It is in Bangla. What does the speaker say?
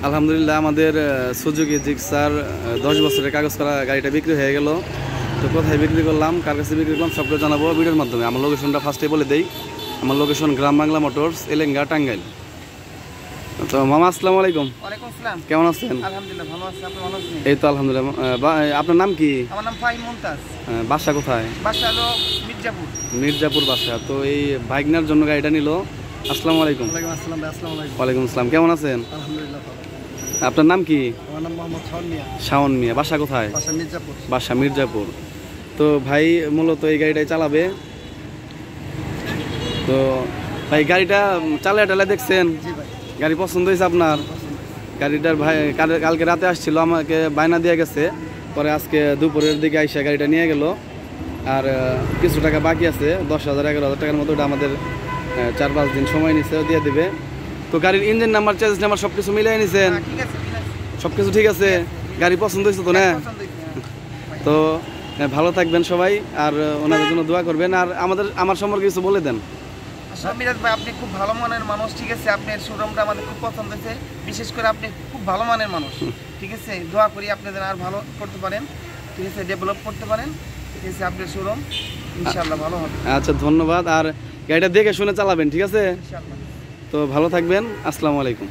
আলহামদুলিল্লাহ আমাদের সুজুকি জিক্সার 10 বছরের কাগজ করা গাড়িটা বিক্রি হয়ে গেল। তো কোথায় বিক্রি করলাম, কার কাছে বিক্রি করলাম সবটা জানাবো ভিডিওর মাধ্যমে। আমার লোকেশনটা ফার্স্টে বলে দেই। আমার লোকেশন গ্রাম বাংলা মোটরস, এলেঙ্গা, টাঙ্গাইল। তো মামা আসসালামু আলাইকুম। ওয়ালাইকুম আসসালাম। কেমন আছেন? আলহামদুলিল্লাহ ভালো আছি, আপনি ভালো আছেন? এই তো আলহামদুলিল্লাহ। আপনার নাম কি? আমার নাম ফাহিম মুমতাজ। বাসা কোথায়? বাসা হলো মির্জাপুর। মির্জাপুর বাসা। তো এই বাইকনার জন্য গাড়িটা নিল। আসসালামু আলাইকুম। ওয়ালাইকুম আসসালাম ভাই। আসসালামু আলাইকুম। ওয়ালাইকুম আসসালাম। কেমন আছেন? আলহামদুলিল্লাহ ভালো। আপনার নাম কি? আমার নাম মোহাম্মদ শাওন মিয়া। শাওন মিয়া। বাসা কোথায়? বাসা মির্জাপুর। বাসা মির্জাপুর। তো ভাই মূলত এই গাড়িটাই চালাবে। তো ভাই গাড়িটা চালায় দেখছেন? জি ভাই। গাড়ি পছন্দ হয়েছে আপনার? গাড়িটার ভাই কালকে রাতে আসছিল, আমাকে বায়না দিয়ে গেছে। পরে আজকে দুপুরের দিকে আইসা গাড়িটা নিয়ে গেল। আর কিছু টাকা বাকি আছে, 10,000 11,000 টাকার মতো। ওটা আমাদের 4-5 দিন সময় নিচ্ছে, দিয়ে দেবে। তো গাড়ির ইঞ্জিন নাম্বার, চেসিস নাম্বার সব কিছু মিলিয়ে নিছেন? ঠিক আছে, ঠিক আছে। সব কিছু ঠিক আছে? গাড়ি পছন্দ হয়েছে তো না? তো ভালো থাকবেন সবাই, আর ওনাদের জন্য দোয়া করবেন। আর আমার সম্পর্কে কিছু বলে দেন। মিরাজ ভাই, আপনি খুব ভালো মানের মানুষ, ঠিক আছে। আপনার শোরুমটা আমাদের খুব পছন্দ হয়েছে, বিশেষ করে আপনি খুব ভালো মানের মানুষ, ঠিক আছে। দোয়া করি আপনাদের আর ভালো করতে পারেন, ঠিক আছে, ডেভেলপ করতে পারেন, ঠিক আছে। আপনার শোরুম ইনশাআল্লাহ ভালো হবে। আচ্ছা, ধন্যবাদ। আর গাড়িটা দেখে শুনে চালাবেন, ঠিক আছে? ইনশাআল্লাহ। তো ভালো থাকবেন। আসসালামু আলাইকুম।